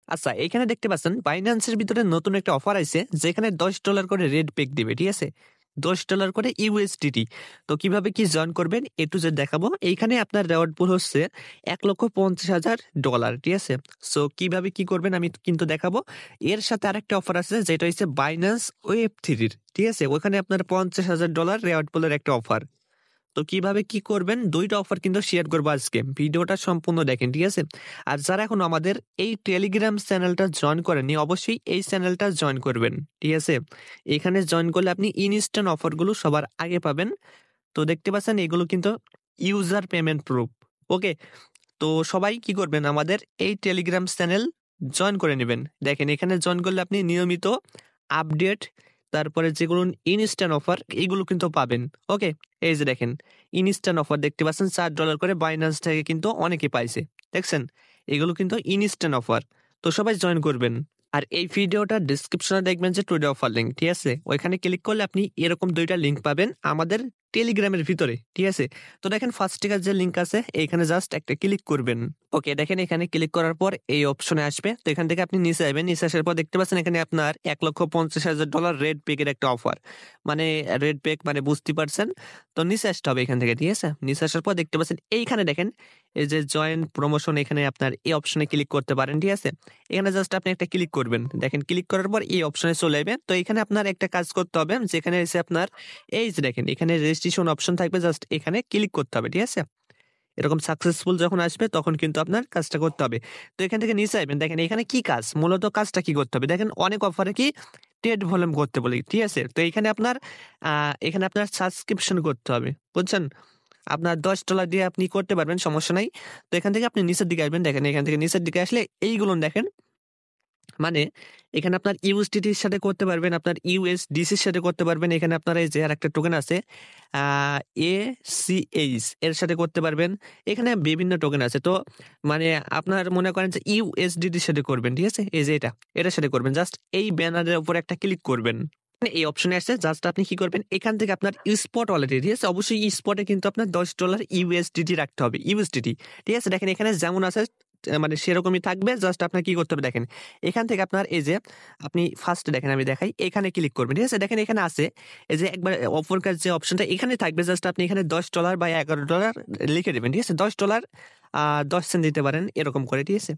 আচ্ছা, এখানে দেখতে পাচ্ছেন বাইন্যান্সের ভিতরে নতুন একটা অফার আইছে যেখানে $10 করে রেড পেক দিবে। ঠিক আছে? $10 করে ইউএসডিটি। তো কিভাবে কি জয়েন করবেন এ টু জেড দেখাবো। এইখানে আপনার রেওয়ার্ড পুল হচ্ছে $1,50,000। ঠিক আছে? সো কিভাবে কি করবেন আমি কিন্তু দেখাবো। এর সাথে আরেকটা অফার আছে যেটা হচ্ছে বাইন্যান্স ওয়েব 3 এর। ঠিক আছে? ওখানে আপনার $50,000 রেওয়ার্ড পুলের একটা অফার। তো কিভাবে কি করবেন ২ টা অফার কিন্তু শেয়ার করবো আজকে। ভিডিওটা সম্পূর্ণ দেখেন, ঠিক আছে? আর যারা এখনো আমাদের এই টেলিগ্রাম চ্যানেলটা জয়েন করেননি অবশ্যই এই চ্যানেলটা জয়েন করবেন। ঠিক আছে? এখানে জয়েন করলে আপনি ইনস্ট্যান্ট অফারগুলো সবার আগে পাবেন। তো দেখতে পাচ্ছেন এগুলো কিন্তু ইউজার পেমেন্ট প্রুফ। ওকে? তো সবাই কি করবেন আমাদের এই টেলিগ্রাম চ্যানেল জয়েন করে নেবেন। দেখেন এখানে জয়েন করলে আপনি নিয়মিত আপডেট তারপরে যেগুলো ইনস্ট্যান্ট অফার এগুলো কিন্তু পাবেন। ওকে? এই যে দেখেন ইনস্ট্যান্ট অফার দেখতে পাচ্ছেন $4 করে বাইন্যান্স থেকে কিন্তু অনেকে পাইছে। দেখছেন? এগুলো কিন্তু ইনস্ট্যান্ট অফার। তো সবাই জয়েন করবেন। আর এই ভিডিওটার ডেসক্রিপশনে দেখবেন যে টুডে অফার লিঙ্ক। ঠিক আছে? ওইখানে ক্লিক করলে আপনি এরকম ২ টা লিঙ্ক পাবেন আমাদের টেলিগ্রামের ভিতরে। ঠিক আছে? তো দেখেন ফার্স্ট এর যে লিঙ্ক আছে এইখানে জাস্ট একটা ক্লিক করবেন। ওকে, দেখেন এখানে ক্লিক করার পর এই অপশনে আসবে। তো এখান থেকে আপনি নিচে যাবেন। নিচে আসার পর দেখতে পাচ্ছেন এখানে আপনার $1,50,000 রেড পেকের একটা অফার। মানে রেড পেক মানে বুঝতে পারছেন। তো নিচে আসতে হবে এখান থেকে। ঠিক আছে? নিচে আসার পর দেখতে পাচ্ছেন এইখানে দেখেন এই যে জয়েন প্রমোশন এখানে আপনার এই অপশনে ক্লিক করতে পারেন। ঠিক আছে? এখানে জাস্ট আপনি একটা ক্লিক করবেন। দেখেন ক্লিক করার পর এই অপশনে চলে যাবেন। তো এখানে আপনার একটা কাজ করতে হবে যেখানে এসে আপনার এই যে দেখেন এখানে রেজিস্ট্রেশন অপশন থাকবে জাস্ট এখানে ক্লিক করতে হবে। ঠিক আছে? এরকম সাকসেসফুল যখন আসবে তখন কিন্তু আপনার কাজটা করতে হবে। তো এখান থেকে নিচে আসবেন। দেখেন এখানে কি কাজ? মূলত কাজটা কি করতে হবে? দেখেন অনেক অফারে কি ট্রেড ভলিউম করতে বলি। ঠিক আছে? তো এখানে আপনার সাবস্ক্রিপশন করতে হবে। বুঝছেন? আপনার $10 দিয়ে আপনি করতে পারবেন, সমস্যা নাই। তো এখান থেকে আপনি নিচের দিকে আসবেন। দেখেন এখান থেকে নিচের দিকে আসলে এইগুলো দেখেন মানে এখানে আপনার ইউএসডিটি র সাথে করতে পারবেন, আপনার ইউএসডিসি র সাথে করতে পারবেন। এখানে আপনার এই যে আরেকটা টোকেন আছে আ এসিএইচ এর সাথে করতে পারবেন। এখানে বিভিন্ন টোকেন আছে। তো মানে আপনার মনে করেন যে ইউএসডিটি র সাথে করবেন। ঠিক আছে? এই যে এটার সাথে করবেন। জাস্ট এই ব্যানারের উপর একটা ক্লিক করবেন। এই অপশনে আসছে জাস্ট আপনি কি করবেন এখান থেকে আপনার স্পট ওয়ালেটে, ঠিক আছে? অবশ্যই স্পটে কিন্তু আপনার $10 ইউএসডিটি রাখতে হবে। ইউএসডিটি। ঠিক আছে? দেখেন এখানে যেমন আছে মানে সেরকমই থাকবে। জাস্ট আপনার কি করতে হবে দেখেন। এখান থেকে আপনার এই যে আপনি ফার্স্ট এ দেখেন আমি দেখাই। এখানে ক্লিক করবেন। ঠিক আছে? দেখেন এখানে আছে এই যে একবার অফার যে অপশনটা এখানে থাকবে। জাস্ট আপনি এখানে $10 বা $11 লিখে দিবেন। ঠিক আছে? $10 10 সেন্ট দিতে পারেন এরকম করে। ঠিক আছে?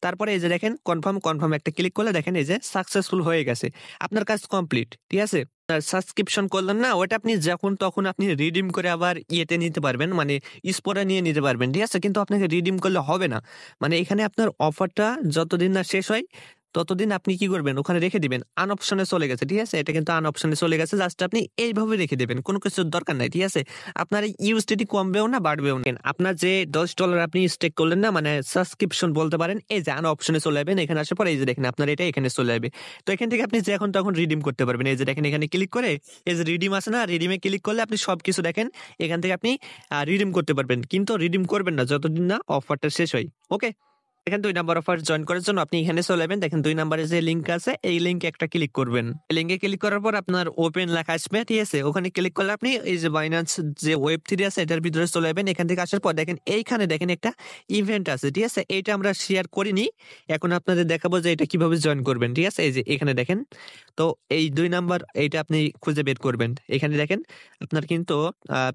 তারপরে এই যে দেখেন কনফার্ম একটা ক্লিক করলে দেখেন এই যে সাকসেসফুল হয়ে গেছে। আপনার কাজ কমপ্লিট। ঠিক আছে? সাবস্ক্রিপশন করলেন না ওটা আপনি যখন তখন আপনি রিডিম করে আবার ইয়েতে নিতে পারবেন। মানে স্পটে নিয়ে নিতে পারবেন। ঠিক আছে? কিন্তু আপনাকে রিডিম করলে হবে না। মানে এখানে আপনার অফারটা যতদিন না শেষ হয় ততদিন আপনি কি করবেন ওখানে রেখে দিবেন। আন অপশনে চলে গেছে। ঠিক আছে? এটা কিন্তু আন অপশনে চলে গেছে। জাস্ট আপনি এইভাবে রেখে দিবেন। কোনো কিছুর দরকার নাই। ঠিক আছে? আপনার এই ইউএসডিটি কমবেও না বাড়বেও না। আপনার যে $10 আপনি স্টেক করলেন না মানে সাবস্ক্রিপশন বলতে পারেন। এই যে আন অপশনে চলে যাবেন। এখানে আসার পর এই যে দেখেন আপনার এটা এখানে চলে যাবে। তো এখান থেকে আপনি যখন তখন রিডিম করতে পারবেন। এই যে দেখেন এখানে ক্লিক করে এই যে রিডিম আছে না? রিডিমে ক্লিক করলে আপনি সবকিছু দেখেন এখান থেকে আপনি রিডিম করতে পারবেন। কিন্তু রিডিম করবেন না যতদিন না অফারটা শেষ হয়। ওকে? দেখেন ২ নাম্বার অফার জয়েন করার জন্য আপনি এখানে চলে যাবেন। দেখেন ২ নাম্বারে যে লিঙ্ক আছে এই লিঙ্কে একটা ক্লিক করবেন। লিঙ্কে ক্লিক করার পর আপনার ওপেন লেখা আসবে। ঠিক আছে? ওখানে ক্লিক করলে আপনি এই যে বাইন্যান্স যে ওয়েব 3 আছে এটার ভিতরে চলে যাবেন। এখান থেকে আসার পর দেখেন এইখানে দেখেন একটা ইভেন্ট আছে। ঠিক আছে? এইটা আমরা শেয়ার করিনি। এখন আপনাদের দেখাবো যে এটা কিভাবে জয়েন করবেন। ঠিক আছে? এই যে এখানে দেখেন। তো এই ২ নাম্বার এইটা আপনি খুঁজে বের করবেন। এখানে দেখেন আপনার কিন্তু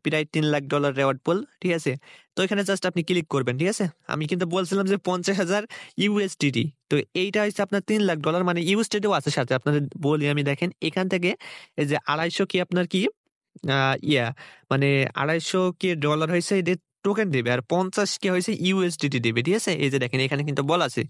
প্রায় $3,00,000 রেওয়ার্ড পুল। ঠিক আছে? তো এখানে জাস্ট আপনি ক্লিক করবেন। ঠিক আছে? আমি কিন্তু বলছিলাম যে 50,000 ইউএসডিটি। তো এইটা হচ্ছে আপনার $3,00,000 মানে ইউএসডিটিও আছে সাথে। আপনাদের বলি আমি দেখেন এখান থেকে এই যে 250 কি আপনার কি আ ইয়া মানে 250 কি ডলার হইছে এদের টোকেন দিবে। আর 50 কি হইছে ইউএসডিটি দিবে। ঠিক আছে? এই যে দেখেন এখানে কিন্তু বলা আছে।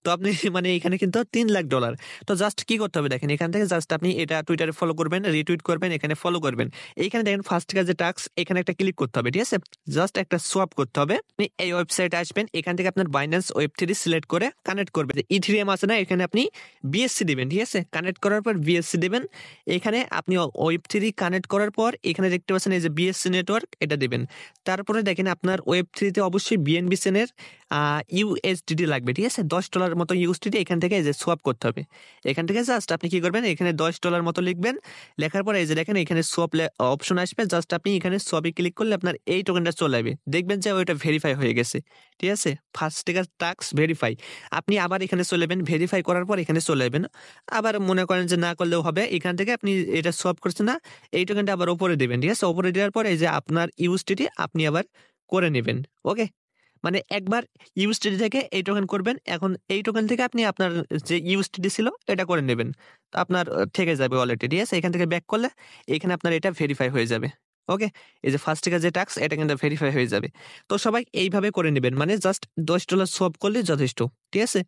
তো আপনি মানে এখানে কিন্তু $3,00,000 তো জাস্ট কি করতে হবে দেখেন এখান থেকে জাস্ট আপনি এটা টুইটারে ফলো করবেন, রিটুইট করবেন, এখানে ফলো করবেন। এইখানে দেখেন ফার্স্ট কাজ যে টাস্ক এখানে একটা ক্লিক করতে হবে। ঠিক আছে? জাস্ট একটা সোয়াপ করতে হবে। আপনি এই ওয়েবসাইটে আসবেন। এখান থেকে আপনার Binance Web 3 সিলেক্ট করে কানেক্ট করবেন। ইথেরিয়াম আছে না? এখানে আপনি বিএসসি দিবেন। ঠিক আছে? কানেক্ট করার পর বিএসসি দিবেন। এখানে আপনি Web 3 কানেক্ট করার পর এখানে দেখতে পাচ্ছেন এই যে বিএসসি নেটওয়ার্ক এটা দিবেন। তারপরে দেখেন আপনার আপনার ওয়েব3 অবশ্যই বিএনবি চেনের ইউএসডিটি লাগবে, ঠিক আছে? $10 মতো ইউএসডিটি এখান থেকে এই যে সোয়াপ করতে হবে। এখান থেকে জাস্ট আপনি কি করবেন, এখানে $10 মতো লিখবেন। লেখার পরে এই যে দেখেন এখানে সোয়াপ অপশন আসবে, জাস্ট আপনি এখানে সোয়াপে ক্লিক করলে আপনার এই টোকেনটা চলে আসবে। দেখবেন যে ওইটা ভেরিফাই হয়ে গেছে, ঠিক আছে? First task verify. আপনি আবার এখানে চলে যাবেন, ভেরিফাই করার পর এখানে চলে যাবেন। আবার মনে করেন যে না করলেও হবে, এখান থেকে আপনি এটা সোয়াপ করছেন না, এই টোকেনটা আবার উপরে দিবেন, ঠিক আছে? উপরে দেওয়ার পরে এই যে আপনার ইউএসডিটি আপনি আবার করে নেবেন। ওকে, মানে একবার ইউএসডিটি থেকে এই টোকেন করবেন, এখন এই টোকেন থেকে আপনি আপনার যে ইউএসডিটি ছিল এটা করে নেবেন। তো আপনার থেকে যাবে অলরেডি, ঠিক আছে? এখান থেকে ব্যাক করলে এখানে আপনার এটা ভেরিফাই হয়ে যাবে। ওকে, এই যে ফার্স্ট থেকে যে টাস্ক এটা কিন্তু ভেরিফাই হয়ে যাবে। তো সবাই এইভাবে করে নেবেন, মানে জাস্ট $10 সোয়াপ করলে যথেষ্ট, ঠিক আছে?